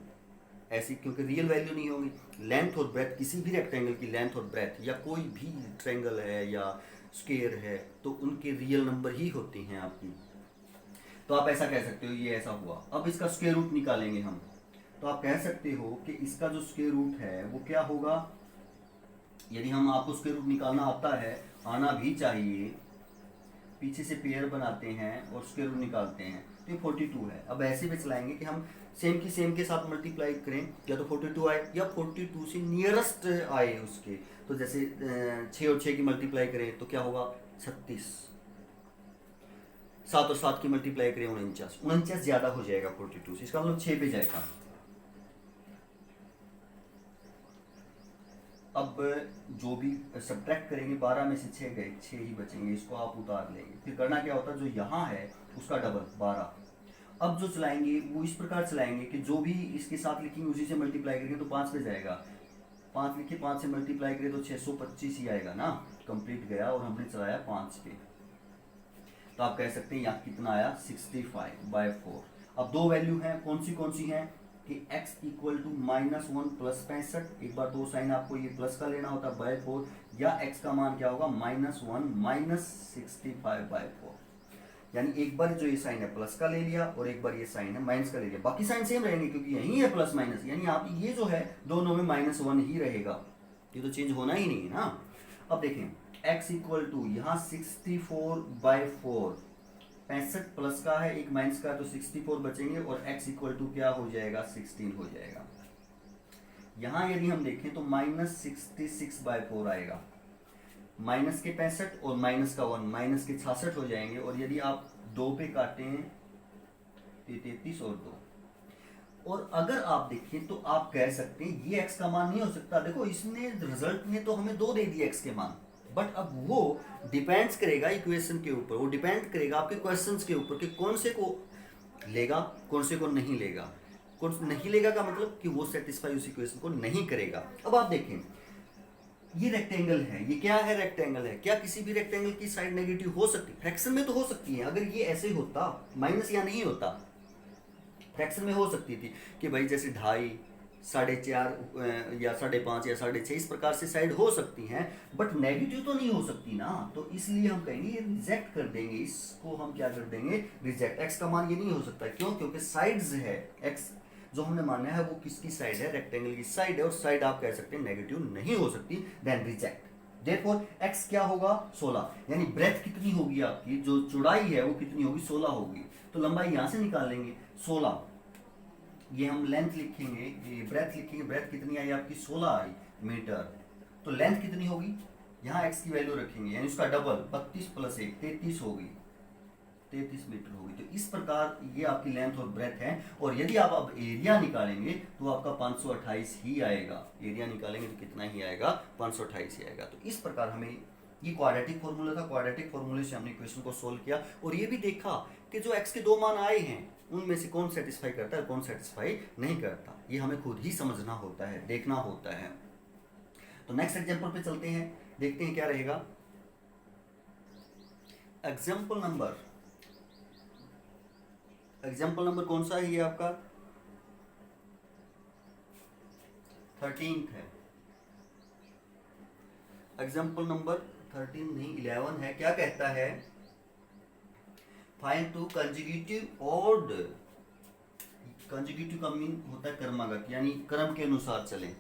ऐसी, क्योंकि रियल वैल्यू नहीं होगी। लेंथ और ब्रेथ, किसी भी रेक्टेंगल की लेंथ और ब्रेथ, या कोई भी ट्रायंगल है या स्क्वायर है, तो उनके रियल नंबर ही होती हैं आपकी। तो आप ऐसा कह सकते हो, ये ऐसा हुआ। अब इसका स्क्वायर रूट निकालेंगे हम, तो आप कह सकते हो कि इसका जो स्क्वायर रूट है वो क्या होगा, यदि हम आपको स्क्वायर रूट निकालना आता है, आना भी चाहिए, पीछे से पेयर बनाते हैं और स्क्वायर रूट निकालते हैं, तो ये 42 है। अब ऐसे भी चलाएंगे कि हम सेम की सेम के साथ मल्टीप्लाई करें, या तो 42 आए या 42 से नियरेस्ट आए उसके। तो जैसे 6 और 6 की मल्टीप्लाई करें तो क्या होगा 36, 7 और 7 की मल्टीप्लाई करें 49, 49 ज्यादा हो जाएगा 42 से, इसका मतलब 6 पे जाएगा। अब जो भी सब्ट्रैक्ट करेंगे, 12 में से 6 गए, 6 ही बचेंगे, इसको आप उतार लेंगे। फिर करना क्या होता है, जो यहाँ है उसका डबल 12। अब जो चलाएंगे वो इस प्रकार चलाएंगे कि जो भी इसके साथ लिखेंगे उसी से मल्टीप्लाई करेंगे, तो 5 पे जाएगा, 5 लिखे 5 से मल्टीप्लाई करें तो 625 ही आएगा ना, कंप्लीट गया। और हमने चलाया 5 पे, तो आप कह सकते हैं यहाँ कितना आया 65 बाय 4। अब दो वैल्यू हैं, कौन सी हैं कि x इक्वल टू -1 प्लस 65, एक बार दो साइन आपको ये प्लस का लेना होता है बाय 4, या x का मान क्या होगा -1 माइनस 65 बाय 4। यानी एक बार जो ये साइन है प्लस का ले लिया और एक बार ये साइन है माइनस का ले लिया, बाकी साइन सेम रहेंगे क्योंकि यही है प्लस माइनस, यानी आप ये जो है दोनों में -1 ही रहेगा, ये तो चेंज होना ही नहीं है ना। अब देखें x इक्वल टू यहाँ 64 बाय 4, 65 प्लस का है, एक माइनस का, तो 64 बचेंगे और x इक्वल टू क्या हो जाएगा 16 हो जाएगा। यहाँ यदि हम देखें तो -66 बाय 4 आएगा, माइनस के 65 और माइनस का 1, माइनस के 66 हो जाएंगे। और यदि आप 2 पे काटें ये 33 और 2। और अगर आप देखें तो आप कह सकते हैं ये x का मान नहीं हो सकता। देखो इसने रिजल्ट ने तो हमें 2 दे दिए x के मान, बट अब वो डिपेंड्स करेगा इक्वेशन के ऊपर, वो डिपेंड करेगा आपके क्वेश्चंस के ऊपर कि कौन से को लेगा कौन से को नहीं लेगा। कौन नहीं लेगा का मतलब कि वो सेटिस्फाई उस इक्वेशन को नहीं करेगा। अब आप देखें ये रेक्टेंगल है, ये क्या है, रेक्टेंगल है। क्या किसी भी रेक्टेंगल की साइड नेगेटिव हो सकती है? फ्रैक्शन में तो हो सकती है। अगर ये ऐसे होता माइनस या नहीं होता, फ्रैक्शन में हो सकती थी कि भाई जैसे 2.5, 4.5 या 5.5 या 6.5 इस प्रकार से साइड हो सकती हैं, बट नेगेटिव तो नहीं हो सकती ना। तो इसलिए हम कहेंगे ये रिजेक्ट कर देंगे, इसको हम क्या कर देंगे, रिजेक्ट। एक्स का मान ये नहीं हो सकता। क्यों? क्योंकि साइड्स है, एक्स जो हमने माना है वो किसकी साइड है, रेक्टेंगल की साइड है, और साइड आप कह सकते हैं नेगेटिव नहीं हो सकती, देन रिजेक्ट। देयरफॉर x क्या होगा, 16। यानी ब्रेथ कितनी होगी आपकी, जो चौड़ाई है वो कितनी होगी, 16 होगी। तो लंबाई यहां से निकाल लेंगे 16, ये हम लेंथ लिखेंगे, ये ब्रेथ लिखेंगे, ब्रेथ कितनी आई आपकी 16 आई मीटर। तो लेंथ कितनी होगी, यहाँ x की वैल्यू रखेंगे यानी उसका डबल, 32 + 1 33 होगी, 33 मीटर होगी। तो इस प्रकार ये आपकी लेंथ और ब्रेथ है। और यदि आप अब एरिया निकालेंगे तो आपका 528 ही आएगा। एरिया निकालेंगे तो कितना ही आएगा, 528 ही आएगा। तो इस प्रकार हमें ये क्वाड्रेटिक फॉर्मूला था, क्वाड्रेटिक फॉर्मूले से हमने इक्वेशन को सोल्व किया और ये भी देखा कि जो x के 2 मान आए हैं उनमें से कौन सेटिस्फाई करता है कौन सेटिस्फाई नहीं करता। ये हमें खुद ही समझना होता है, देखना होता है। तो नेक्स्ट एग्जांपल पे चलते हैं, देखते हैं क्या रहेगा। एग्जाम्पल नंबर कौन सा है ये आपका, 13 है। एग्जाम्पल नंबर 13 नहीं 11 है। क्या कहता है, फाइंड 2 कंसेक्यूटिव ऑड। कंसेक्यूटिव का मीन होता है क्रमागत, यानी क्रम के अनुसार चलें,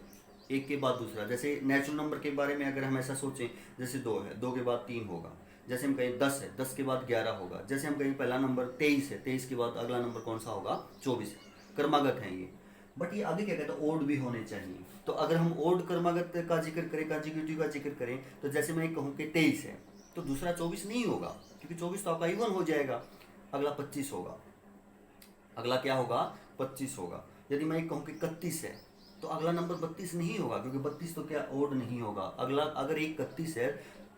एक के बाद दूसरा। जैसे नेचुरल नंबर के बारे में अगर हम ऐसा सोचें, जैसे 2 है, 2 के बाद 3 होगा। जैसे हम कहें 10 है, 10 के बाद 11 होगा। जैसे हम कहें पहला नंबर 23 है, 23 के बाद अगला नंबर कौन सा होगा, 24 है। क्रमागत है ये। बट ये आगे क्या कहता है, ओड भी होने चाहिए। तो अगर हम ओड क्रमागत का जिक्र करें, कंसेक्यूटिव का जिक्र करें, तो जैसे मैं कहूँ कि 23 है तो दूसरा 24 नहीं होगा, क्योंकि 24 तो आपका इवन हो जाएगा। अगला 25 होगा, अगला क्या होगा, 25 होगा। यदि मैं कहूँ कि 31 है तो अगला नंबर 32 नहीं होगा, क्योंकि 32 तो क्या ओड नहीं होगा। अगला अगर एक 31 है,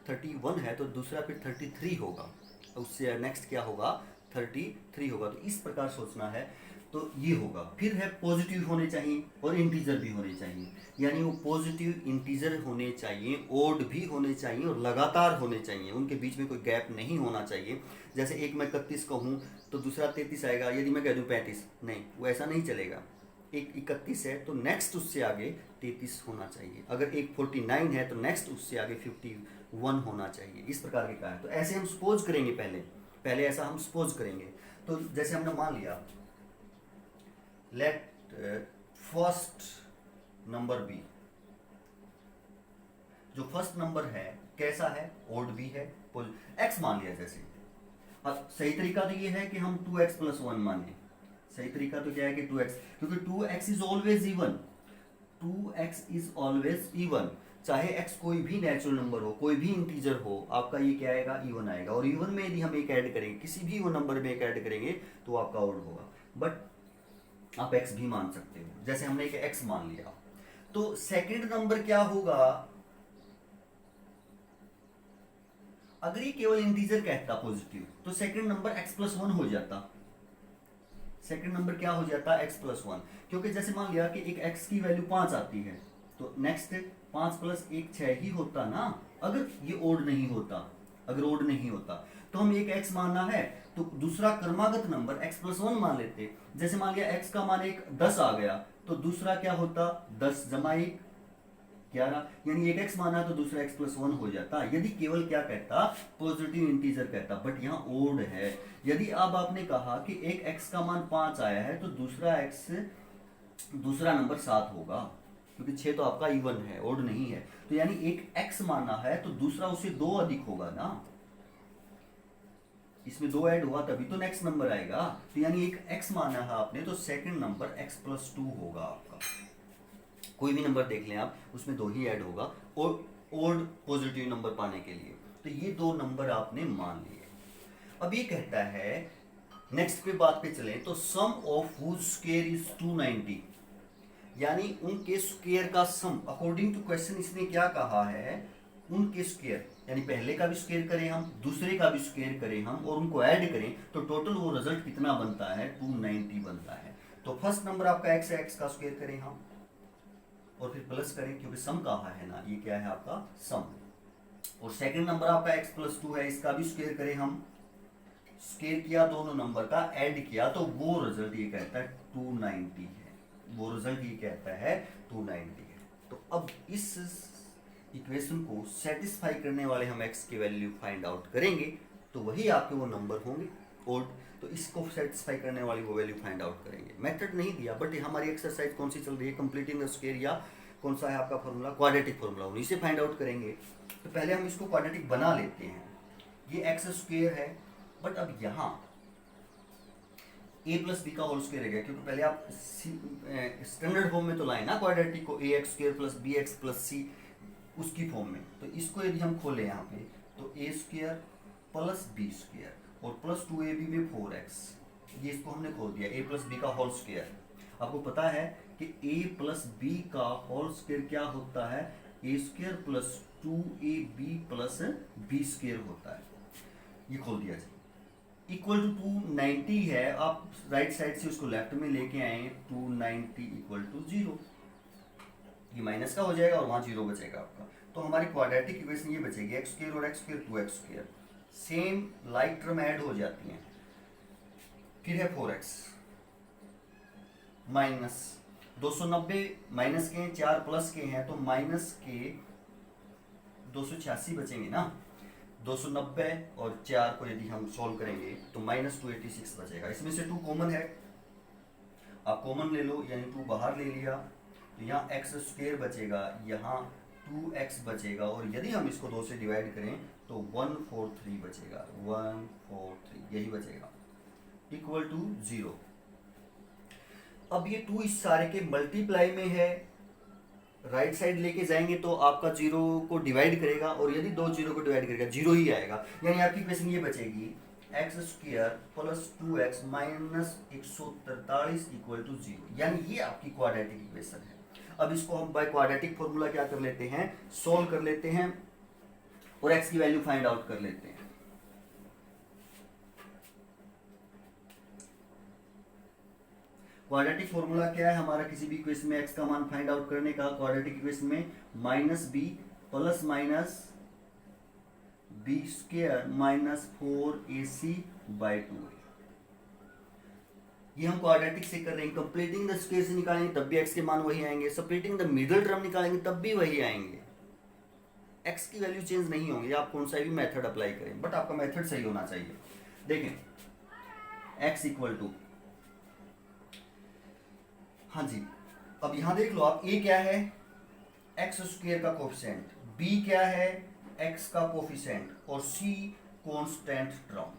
31 है तो दूसरा फिर 33 होगा, उससे नेक्स्ट क्या होगा, 33 होगा। तो इस प्रकार सोचना है। तो ये होगा। फिर है पॉजिटिव होने चाहिए और इंटीजर भी होने चाहिए, यानी वो पॉजिटिव इंटीजर होने चाहिए, ओड भी होने चाहिए और लगातार होने चाहिए, उनके बीच में कोई गैप नहीं होना चाहिए। जैसे एक मैं 31 कहूँ तो दूसरा 33 आएगा, यदि मैं कह दूँ 35, नहीं, वो ऐसा नहीं चलेगा। एक 31 है तो नेक्स्ट उससे आगे 33 होना चाहिए। अगर एक 49 है तो नेक्स्ट उससे आगे 51 होना चाहिए। इस प्रकार के का है। तो ऐसे हम सपोज करेंगे, पहले ऐसा हम सपोज करेंगे। तो जैसे हमने मान लिया, लेट फर्स्ट नंबर बी, जो फर्स्ट नंबर है कैसा है, ओड भी है, एक्स मान लिया। जैसे अब सही तरीका तो ये है कि हम 2x + 1 माने। सही तरीका तो क्या है कि 2x, क्योंकि 2x is always even, 2x is always even. चाहे x कोई भी नेचुरल नंबर हो, कोई भी इंटीजर हो, आपका ये क्या आएगा, इवन आएगा। और इवन में यदि हम एक ऐड करेंगे, किसी भी वो नंबर में एक ऐड करेंगे तो आपका ओड होगा। बट आप x भी मान सकते हो, जैसे हमने एक x मान लिया। तो सेकंड नंबर क्या होगा, अगर ये केवल इंटीजर कहता पॉजिटिव तो सेकंड नंबर x + 1 हो जाता। सेकंड नंबर क्या हो जाता, x + 1, क्योंकि जैसे मान लिया कि एक x की वैल्यू 5 आती है तो नेक्स्ट 5 + 1 6 ही होता ना, अगर ये ओड नहीं होता। अगर ओड नहीं होता तो हम एक x मानना है तो दूसरा क्रमागत नंबर x + 1 मान लेते। जैसे मान लिया x का मान एक 10 आ गया तो दूसरा क्या होता, 10 + 1 11, यानी एक x माना तो दूसरा x + 1 हो जाता, यदि केवल क्या कहता, पॉजिटिव इंटीजर कहता। बट यहाँ ओड है। यदि अब आपने कहा कि एक x का मान 5 आया है तो दूसरा नंबर 7 होगा, क्योंकि 6 तो आपका इवन है, ओड नहीं है। तो यानी एक x माना है तो दूसरा उससे 2 अधिक होगा ना, इसमें 2 ऐड हुआ तभी तो नेक्स्ट नंबर आएगा। तो यानी एक x माना है आपने तो सेकंड नंबर x + 2 होगा आपका। कोई भी नंबर देख लें आप, उसमें 2 ही ऐड होगा और ओड पॉजिटिव नंबर पाने के लिए। तो ये 2 नंबर आपने मान लिए। अब ये कहता है नेक्स्ट पे बात पे चलें तो सम ऑफ हुज स्क्वायर इज 290, यानी उनके स्क्वायर का सम अकॉर्डिंग टू क्वेश्चन इसने क्या कहा है, उनके स्क्वायर यानी पहले का भी स्क्वायर करें हम, दूसरे का भी स्क्वायर करें हम और उनको ऐड करें तो टोटल वो रिजल्ट कितना बनता है, 290 बनता है। तो फर्स्ट नंबर आपका x है, x का स्क्वायर करें हम और फिर प्लस करें क्योंकि सम कहा है ना, ये क्या है आपका सम। और सेकंड नंबर आपका x प्लस 2 है, इसका भी स्क्वायर करें हम, स्क्वायर किया दोनों नंबर का, ऐड किया तो वो रिजल्ट ये कहता है 290 है, वो रिजल्ट ये कहता है 290 है। तो अब इस इक्वेशन को सेटिस्फाई करने वाले हम x की वैल्यू फाइंड आउट करेंगे तो वही आपके वो नंबर होंगे ओड, तो इसको सेटिस्फाई करने वाली वो वैल्यू फाइंड आउट करेंगे। मेथड नहीं दिया बट हमारी एक्सरसाइज कौन सी चल रही है, कंप्लीटिंग द स्क्वायर या कौन सा है आपका फॉर्मूला, क्वाड्रेटिक फॉर्मूला, उन्हीं से फाइंड आउट करेंगे। तो पहले हम इसको क्वाड्रेटिक बना लेते हैं, ये एक्स स्क्वायर है बट अब यहाँ a प्लस बी का होल स्क्वायर है क्योंकि पहले आप स्टैंडर्ड फॉर्म में तो लाए ना क्वाड्रेटिक को, a x square plus b x plus c उसकी फॉर्म में। तो इसको यदि हम खोले यहाँ पे तो A square plus B square और प्लस 2ab में 4x, ये इसको हमने खोल दिया a प्लस बी का होल स्क्वायर। आपको पता है कि a प्लस बी का होल स्क्वायर क्या होता है, A square plus 2ab plus B square होता है, ये खोल दिया जी। इक्वल टू 290 है, आप राइट साइड से उसको लेफ्ट में लेके आए, 290 इक्वल टू 0, ये माइनस का हो जाएगा और वहाँ 0 बचेगा आपका। तो हमारी क्वाड्रेटिक इक्वेशन ये बचेगी x स्क्वायर और x square 2x square, same like term add हो जाती हैं। फिर है 4x माइनस 290 माइनस के 4 प्लस के हैं तो माइनस के 286 बचेंगे ना, 290 और 4 को यदि हम सॉल्व करेंगे तो माइनस 286 बचेगा। इसमें से 2 कॉमन है, आप कॉमन ले लो यानी 2 बाहर ले लिया तो यहाँ एक्स स्क्वायर बचेगा, यहाँ 2x बचेगा और यदि हम इसको 2 से डिवाइड करें तो 143 बचेगा, 143 यही बचेगा इक्वल टू 0। अब ये 2 इस सारे के मल्टीप्लाई में है, राइट साइड लेके जाएंगे तो आपका 0 को डिवाइड करेगा और यदि 2 0 को डिवाइड करेगा 0 ही आएगा, यानी आपकी इक्वेशन ये बचेगी x square plus 2x minus 143 equal to 0, यानी ये आपकी क्वाड्रेटिक इक्वेशन है। अब इसको हम बाय क्वाड्रेटिक फॉर्मूला क्या कर लेते हैं, सोल्व कर लेते हैं और x की वैल्यू फाइंड आउट कर लेते हैं। क्वाड्रेटिक फॉर्मूला क्या है हमारा, किसी भी इक्वेशन में x का मान फाइंड आउट करने का, क्वाड्रेटिक इक्वेशन में minus b plus minus b square minus 4ac by 2। ये हम क्वाड्रेटिक से कर रहे हैं, कंप्लीटिंग द स्क्वायर से निकालेंगे तब भी x के मान वही आएंगे, सेपरेटिंग द मिडिल टर्म निकालेंगे तब भी वही आएंगे, x की वैल्यू चेंज नहीं होंगी, आप कौन सा भी मेथड अप्लाई करें बट आपका मेथड सही होना चाहिए। देखें x इक्वल टू, हाँ जी, अब यहां देख लो आप, a क्या है एक्स स्क्वायर का कोफिशिएंट, b क्या है x का कोफिशिएंट और c कांस्टेंट टर्म,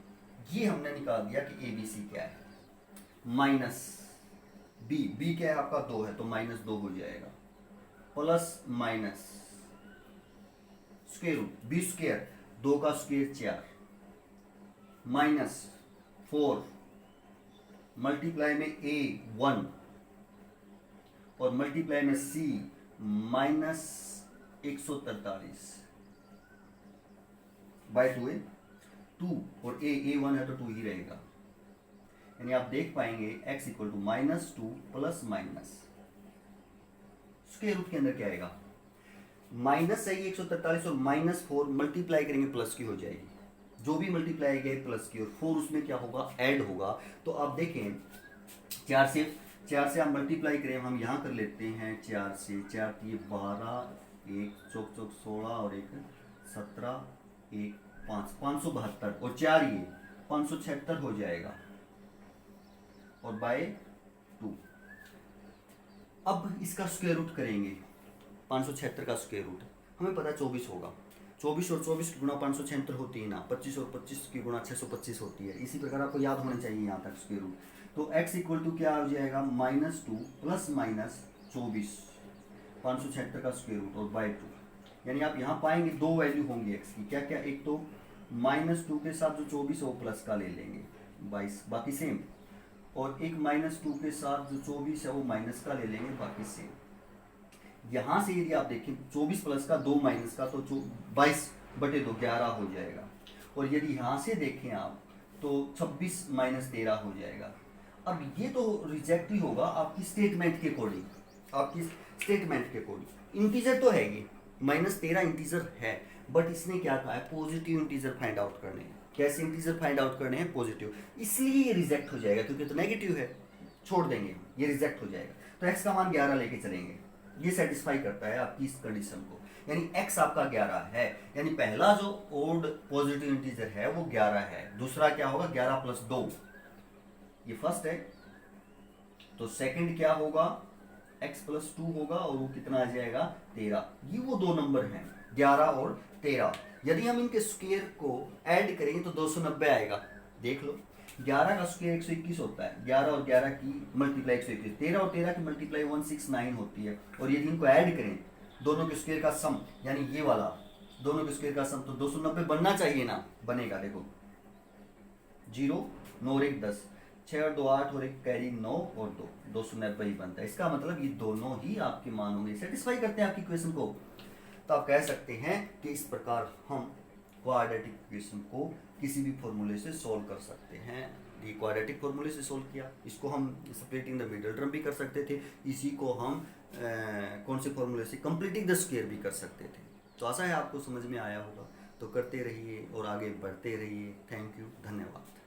ये हमने निकाल दिया कि abc क्या है। माइनस b क्या है आपका 2 है तो माइनस 2 हो जाएगा, plus minus square root b square 2 का स्क्वायर 4 माइनस 4 मल्टीप्लाई में a 1 और मल्टीप्लाई में c माइनस 143 बाई 2 और a 1 है तो 2 ही रहेगा, यानी आप देख पाएंगे x equal to minus 2 plus minus square root के अंदर क्या आएगा, माइनस है 143 और माइनस 4 मल्टीप्लाई करेंगे प्लस की हो जाएगी, जो भी मल्टीप्लाई गए प्लस की और 4 उसमें क्या होगा ऐड होगा। तो आप देखें 4 से आप मल्टीप्लाई करें, हम यहाँ कर लेते हैं 4 से 4 12 1 चौक 16 और 1 17 1 5 572 और 4 ये 576 हो जाएगा और बाय 2। अब इसका स्क्वायर रूट करेंगे, 576 का स्क्वायर रूट हमें पता है 24 होगा, 24 और 24 की गुणा 576 होती है ना, 25 और 25 की गुणा 625 होती है, इसी प्रकार आपको याद होना चाहिए यहाँ तक स्क्वायर रूट। तो x इक्वल टू क्या हो जाएगा, -2 प्लस माइनस 24 576 का स्क्वायर रूट और बाय 2, यानी आप यहाँ पाएंगे 2 वैल्यू होंगी x की, क्या क्या, एक तो -2 के साथ जो 24 है वो प्लस का ले लेंगे 22, बाकी सेम। और एक -2 के साथ जो 24 है वो माइनस का ले लेंगे, बाकी सेम। यहाँ से यदि आप देखें 24 प्लस का 2 माइनस का तो 22/2 11 हो जाएगा। और यदि यहाँ से देखें आप तो 26 - 13 हो जाएगा। अब ये तो रिजेक्ट ही होगा आपकी स्टेटमेंट के अकॉर्डिंग, आपकी स्टेटमेंट के अकॉर्डिंग। इंटीजर तो है ये, -13 इंटीजर है, बट इसने क्या कहा है, पॉजिटिव इंटीजर फाइंड आउट करने हैं। कैसे इंटीजर फाइंड आउट करने हैं, पॉजिटिव, इसलिए ये रिजेक्ट हो जाएगा, क्योंकि तो नेगेटिव है, छोड़ देंगे, ये रिजेक्ट हो जाएगा। तो x का मान 11 लेके चलेंगे, ये सेटिस्फाई करता है आपकी इस कंडीशन को, यानी x आपका 11 है, यानी पहला जो ओड पॉजिटिव इंटीजर है वो 11 है। दूसरा क्या होगा, 11 + 2, ये फर्स्ट है। तो सेकंड क्या होगा, x + 2 होगा, और वो कितना आ जाएगा, 13। ये वो दो नंबर हैं 11 और 13। यदि हम इनके स्क्वायर को ऐड करेंगे तो 290 आएगा। देख लो, 11 का स्क्वायर 121 होता है, 11 और 11 की मल्टीप्लाई 121, 13 और 13 की मल्टीप्लाई 169 होती है। और यदि इनको ऐड करें दोनों के स्क्वायर का सम, यानी ये वाला दोनों के स्क्वायर का सम, तो 290 बनना चाहिए ना, बनेगा। देखो 0 9 और 1 10, 6 और 2 8 और 1 कैरी 9 और 2 290 ही बनता है। इसका मतलब ये दोनों ही आपके मान होंगे, सेटिस्फाई करते हैं आपकी इक्वेशन को। तो आप कह सकते हैं कि इस प्रकार हम क्वाड्रेटिक इक्वेशन को किसी भी फॉर्मूले से सॉल्व कर सकते हैं। ये क्वाड्रेटिक फॉर्मूले से सॉल्व किया, इसको हम स्प्लिटिंग द मिडल टर्म भी कर सकते थे, इसी को हम कौन से फॉर्मूले से, कंप्लीटिंग द स्क्वायर भी कर सकते थे। तो आशा है आपको समझ में आया होगा। तो करते रहिए और आगे बढ़ते रहिए। थैंक यू, धन्यवाद।